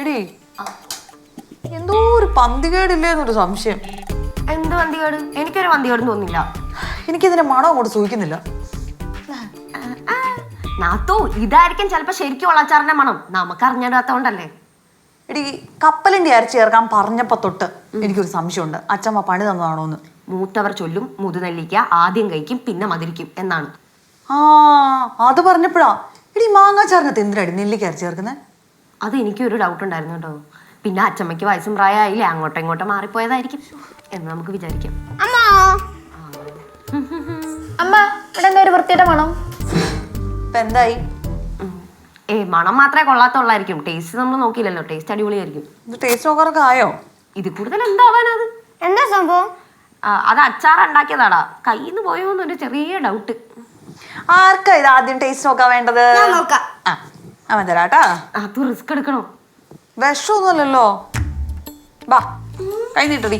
എടി എന്തോ ഒരു പന്തികേടില്ലേന്നൊരു സംശയം. എന്ത് പന്തികേട്? എനിക്കൊരു പന്തികേടും തോന്നില്ല. എനിക്കിതിന്റെ മണം അങ്ങോട്ട് സൂഹിക്കുന്നില്ല. നാത്തു, ഇതായിരിക്കും ചിലപ്പോ ശരിക്കും ഉള്ള അച്ചാറിന്റെ മണം. നമുക്ക് അറിഞ്ഞിടാത്തോണ്ടല്ലേ. എടി കപ്പലിന്റെ അരച്ച് ചേർക്കാൻ പറഞ്ഞപ്പോ തൊട്ട് എനിക്കൊരു സംശയമുണ്ട്, അച്ഛമ്മ പണി തന്നതാണോന്ന്. മൂത്തവർ ചൊല്ലും മുതുനെല്ലിക്ക ആദ്യം കഴിക്കും പിന്നെ മധുരിക്കും എന്നാണ്. ആ അത് പറഞ്ഞപ്പോഴാ. എടി മാങ്ങാച്ചാറിനകത്ത് എന്തിനാടി നെല്ലിക്ക അരച്ച് ചേർക്കുന്നത്? അത് എനിക്കൊരു ഡൗട്ട് ഉണ്ടായിരുന്നു കേട്ടോ. പിന്നെ അച്ഛമ്മയ്ക്ക് വയസ്സും പ്രായമായില്ലേ, അങ്ങോട്ടും ഇങ്ങോട്ടും മാറിപ്പോയതായിരിക്കും എന്ന് നമുക്ക് വിചാരിക്കാം. അമ്മ ഇവിടെ എന്താ ഒരു വൃത്തിയുടെ മണം? ഇപ്പൊ എന്തായി? മണം മാത്രമേ കൊള്ളാത്തുള്ളായിരിക്കും. ടേസ്റ്റ് നമ്മൾ നോക്കിയില്ലല്ലോ. ടേസ്റ്റ് അടിപൊളിയായിരിക്കും. ഇത് ടേസ്റ്റ് നോക്കാറൊക്കെ ആയോ? ഇത് കൂടുതൽ എന്താവാനത്? എന്താ സംഭവം? അത് അച്ചാർ ഉണ്ടാക്കിയതാടാ. കയ്യിൽ നിന്ന് പോയോന്നൊരു ചെറിയ ഡൗട്ട്. ആർക്കാ ഇത് ആദ്യം ടേസ്റ്റ് നോക്കാൻ വേണ്ടത്? അവൻ തരാട്ടാ. അത് റിസ്ക് എടുക്കണോ? വിഷമൊന്നുമല്ലല്ലോ. ബാ കൈ നീട്ടടി.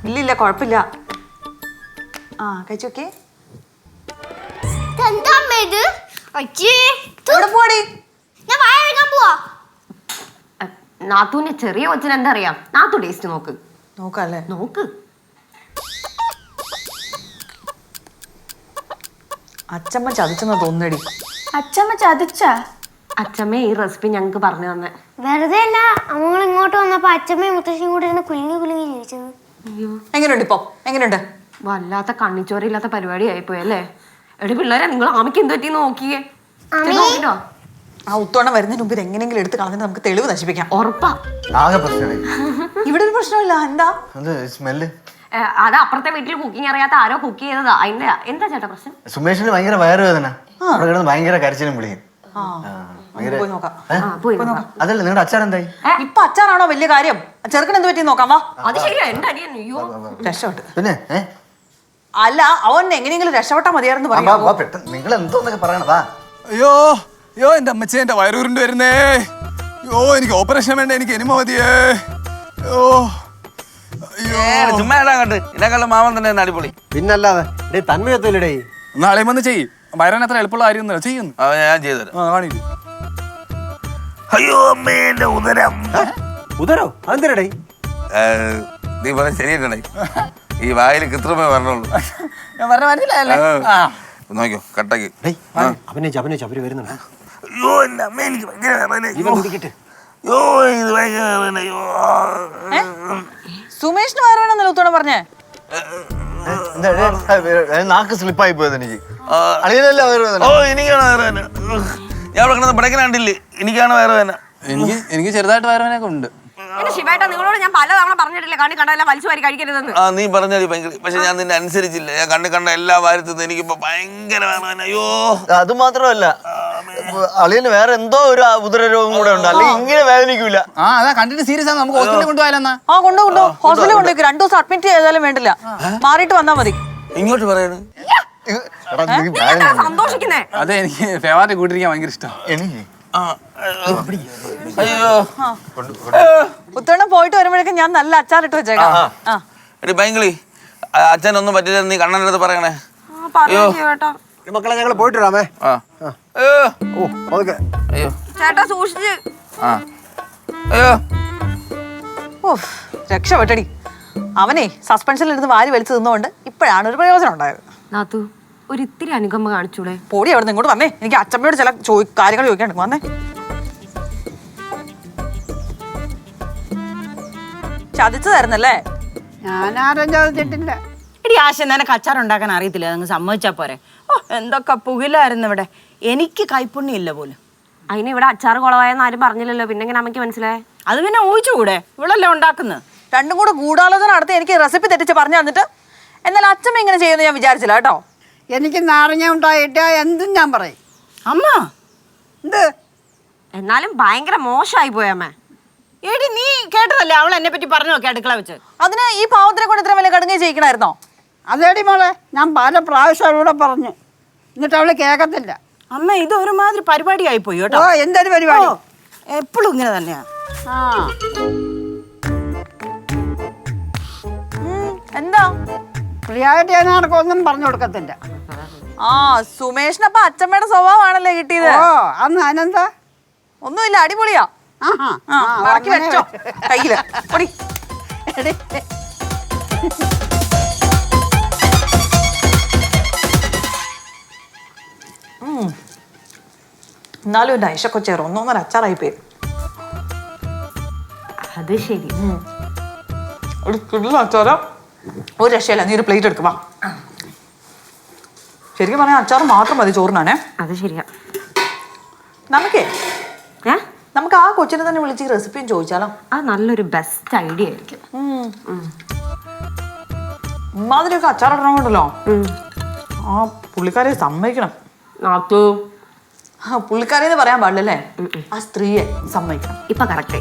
ഇല്ലില്ല കുഴപ്പമില്ല. ആ കഴിച്ചോക്കേ. നാത്തൂന്റെ ചെറിയ കൊച്ചിന് എന്താ അറിയാം? നാത്തു ടേസ്റ്റ് നോക്ക്. നോക്കല്ലേ? നോക്ക്. അച്ചമ്മ ചതിച്ചെന്ന് തോന്നടി. അച്ഛമ്മ ചതിച്ച? അച്ഛമ്മ ഈ റെസിപ്പി ഞങ്ങക്ക് പറഞ്ഞു തന്നെ. വെറുതെ അല്ല, നമ്മൾ ഇങ്ങോട്ട് വന്നപ്പോ അച്ഛമ്മയും മുത്തശ്ശിയും കൂടെ ഇരുന്ന് കുലുങ്ങി കുലുങ്ങി ജീവിച്ചത്. എങ്ങനെയുണ്ട് ഇപ്പൊ? എങ്ങനെയുണ്ട്? വല്ലാത്ത കണ്ണിച്ചോറില്ലാത്ത പരിപാടി ആയിപ്പോയല്ലേ. എടി പിള്ളേരെ, നിങ്ങൾ ആമയ്ക്ക് എന്ത് പറ്റി നോക്കിയേ? ആ ഉത്തോണം വരുന്നതിന് മുമ്പ് എങ്ങനെയെങ്കിലും എടുത്ത് കളഞ്ഞിട്ട് നമുക്ക് തെളിവ് നശിപ്പിക്കാം. ഉറപ്പാ. ഇവിടെ ഒരു പ്രശ്നമില്ല. എന്താ സ്മെല്ല്? അത് അപ്പുറത്തെ വീട്ടിൽ കുക്കിംഗ് അറിയാത്ത ആരോ കുക്ക് ചെയ്തതാ. അതിന്റെ എന്താ ചേട്ടാ പ്രശ്നം? സുമേഷിന് ഭയങ്കര വയറുവേദന. അവിടെ കിടന്ന് ഭയങ്കര കരച്ചിലും വിളിക്കും. അതല്ല നിങ്ങളുടെ അച്ചാർ എന്തായി? ഇപ്പൊ അച്ചാറാണോ വലിയ കാര്യം? ചെറുക്കൻ എന്ത് പറ്റി നോക്കാം. വാ. അത് ശരിയാ. എന്റെ അടിയൻ അയ്യോ രക്ഷപ്പെട്ട്. പിന്നെ അല്ല, അവൻ എങ്ങനെയെങ്കിലും രക്ഷപ്പെട്ടാ മതിയായിരുന്നു പറയാം. നിങ്ങൾ എന്തോന്നൊക്കെ പറയണതാ? അയ്യോ അയ്യോ, എന്റെ അമ്മച്ചി, എന്റെ വയറൂരുണ്ട് വരുന്നേ. അയ്യോ, എനിക്ക് ഓപ്പറേഷൻ വേണ്ട, എനിക്ക് എനിമ മതിയേ. അയ്യോ ചുമ്മാ കണ്ട് ഇതിനെക്കാളും മാമൻ തന്നെ അടിപൊളി. പിന്നല്ലാതെ തന്മയത്തില്ലേ. നാളെ വന്ന് ചെയ്യും. വയറാൻ അത്ര എളുപ്പമുള്ള കാര്യമൊന്നുമില്ല. ചെയ്യുന്നു. ഞാൻ ചെയ്തുതരാം. കാണിക്കൂ. അയ്യോ അമ്മേ, എന്റെ ഉദരം. ഉദരോ? അതെന്തരടേ? നീ പറഞ്ഞ ശരിയല്ലേ? ഈ വായിൽ കൃത്രിമ വരണുള്ളൂ. ഞാൻ പറഞ്ഞ മനസ്സിലായല്ലേ? നോക്കിയോ കട്ടാക്കി. അവര് വരുന്നുണ്ട്. അയ്യോ എന്റെ അമ്മ, എനിക്ക് ഭയങ്കര വേദന. അയ്യോ ഇത് ഭയങ്കര വേദന. അയ്യോ സുമേഷിന് വയറുവേണമെന്നല്ല ഉത്തോണം പറഞ്ഞേ. നാക്ക് സ്ലിപ്പായി പോയത് എനിക്ക്. ഓ എനിക്കാണ് വയറുവേദന. ഞാൻ ഇവിടെ കിടന്ന് പിടക്കന കണ്ടില്ലേ? എനിക്കാണ് വയറുവേദന. എനിക്ക് ചെറുതായിട്ട് വയറുവേദനയൊക്കെ ഉണ്ട്. എന്റെ ശിവേട്ടാ, നിങ്ങളോട് ഞാൻ പലതവണ പറഞ്ഞിട്ടില്ലേ കണ്ണി കണ്ടെല്ലാം വലിച്ചു വാരി കഴിക്കരുതെന്ന്? നീ പറഞ്ഞാൽ ഭയങ്കര. പക്ഷെ ഞാൻ നിന്നെ അനുസരിച്ചില്ല. ഞാൻ കണ്ട എല്ലാ വാരത്തുനിന്ന് എനിക്കിപ്പോ ഭയങ്കര വേദന. അയ്യോ അത് മാത്രമല്ല, അളിയന് വേറെ എന്തോ ഒരു ഉദരരോഗം കൂടെ ഉണ്ട്. അല്ലെങ്കിൽ ഇങ്ങനെ വേദനിക്കൂല. അതാ കണ്ടിട്ട് സീരിയസ് ആണ്. നമുക്ക് ഹോസ്പിറ്റലിൽ കൊണ്ടുപോയാലെന്നാ? കൊണ്ടു ഹോസ്പിറ്റലിൽ കൊണ്ടുപോയി 2 ദിവസം അഡ്മിറ്റ് ചെയ്താലും വേണ്ടില്ല. മാറിയിട്ട് വന്നാ മതി. ഇങ്ങോട്ട് പറയണേ. സന്തോഷിക്കുന്നേ. അതെ, എനിക്ക് ഫേവറേറ്റ് കൂട്ടിരിക്കാൻ ഭയങ്കര ഇഷ്ടം. എനിക്ക് അയ്യോ ഉത്തോണം പോയിട്ട് വരുമ്പോഴേക്കും ഞാൻ നല്ല അച്ചാറിട്ട് വെച്ചേക്കാം. എടി ഭയങ്കര അച്ഛനൊന്നും പറ്റില്ല. നീ കണ്ണൻ്റെ അടുത്ത് പറയണേ. മക്കളെ ഞങ്ങൾ പോയിട്ട് വരാമേ. അയ്യോ ചേട്ടാ സൂക്ഷിച്ച്. അയ്യോ രക്ഷപ്പെട്ടടി. അവനെ സസ്പെൻഷനിലിരുന്ന് വാരി വലിച്ചു തിന്നുകൊണ്ട് ഇപ്പോഴാണ് ഒരു പ്രയോജനം ഉണ്ടായത്. നാത്തു, ഒരു ഇത്തിരി അനുകമ്പ കാണിച്ചൂടെ? പോടി അവിടെ നിന്ന് ഇങ്ങോട്ട് വന്നേ. എനിക്ക് അച്ഛമ്മയോട് ചില കാര്യങ്ങൾ ചോദിക്കാണ്ട് വന്നേ. ചതിച്ചതായിരുന്നല്ലേ? ഞാനാരും ചോദിച്ചിട്ടില്ല. എടി ആശ, നിനക്ക് അച്ചാറുണ്ടാക്കാൻ അറിയത്തില്ല, അതങ്ങ് സമ്മതിച്ചാ പോരെ. എന്തൊക്കെ പുകിലായിരുന്നു ഇവിടെ. എനിക്ക് കൈപ്പുണ്ണില്ല പോലും. അതിന് ഇവിടെ അച്ചാറ് കുളവായെന്ന് ആരും പറഞ്ഞില്ലല്ലോ. പിന്നെ എങ്ങനെ അമ്മയ്ക്ക് മനസ്സിലായേ? അത് പിന്നെ ഊഹിച്ചുകൂടെ? ഇവളല്ലേ ഉണ്ടാക്കുന്നത്. രണ്ടും കൂടെ ഗൂഢാലോചന നടത്തി എനിക്ക് റെസിപ്പി തെറ്റിച്ച് പറഞ്ഞു തന്നിട്ട്. എന്നാൽ അച്ഛമ്മ ഇങ്ങനെ ചെയ്യുമെന്ന് ഞാൻ വിചാരിച്ചില്ല കേട്ടോ. എനിക്ക് നാരങ്ങ ഉണ്ടായിട്ട് എന്തും ഞാൻ പറയും. അമ്മ എന്ത് എന്നാലും ഭയങ്കര മോശമായി പോയമ്മ. എടി, നീ കേട്ടതല്ലേ അവൾ എന്നെ പറ്റി പറഞ്ഞു നോക്കി അടുക്കള വെച്ച്. അതിന് ഈ പാവത്തിനെ കൊണ്ട് ഇത്ര വലിയ കടുങ്ങി ചെയ്യിക്കണായിരുന്നോ? അതേടി മോളെ, ഞാൻ പല പ്രാവശ്യം അവളോട് പറഞ്ഞു, എന്നിട്ട് അവള് കേൾക്കത്തില്ല. അമ്മ, ഇത് ഒരുമാതിരി പരിപാടിയായി പോയി കേട്ടോ. എന്തൊരു പരിപാടി? എപ്പോഴും ഇങ്ങനെ തന്നെയാ. എന്താ ഫ്രീ ആയിട്ട് ഞാൻ ആർക്കൊന്നും പറഞ്ഞു കൊടുക്കത്തില്ല. ആ സുമേഷിനപ്പൊ അച്ഛമ്മയുടെ സ്വഭാവമാണല്ലേ കിട്ടിയത്. ഓ അന്ന് അനന്താ ഒന്നുമില്ല, അടിപൊളിയാ. ആഹാ ആ മടക്കി വെച്ചോ കയ്യില്. പൊടി. എന്നാലും എന്റെ ഐഷ കൊച്ചേറ ഒന്നൊന്നര അച്ചാറായി പോയി. അത് ശരി. ഒരു കിടിലൻ അച്ചാറ്. ഒരു രക്ഷയില്ല, നീ ഒരു പ്ലേറ്റ് എടുക്കുക. ശരിക്കും പറഞ്ഞാൽ അച്ചാർ മാത്രം മതി ചോറിനാണേ. അത് ശരിയാ. നമുക്ക് ആ കൊച്ചിനെ തന്നെ വിളിച്ച് റെസിപ്പിയും ചോദിച്ചാലോ? അത് നല്ലൊരു ബെസ്റ്റ് ഐഡിയ ആയിരിക്കും. ഇമാതിരിയൊക്കെ അച്ചാർ ഇടണമുണ്ടല്ലോ, ആ പുള്ളിക്കാരെ സമ്മതിക്കണം. നാത്തു പുള്ളിക്കാരെന്ന് പറയാൻ പാടില്ലല്ലേ, ആ സ്ത്രീയെ സമ്മതിക്കണം. ഇപ്പൊ കറക്റ്റ്.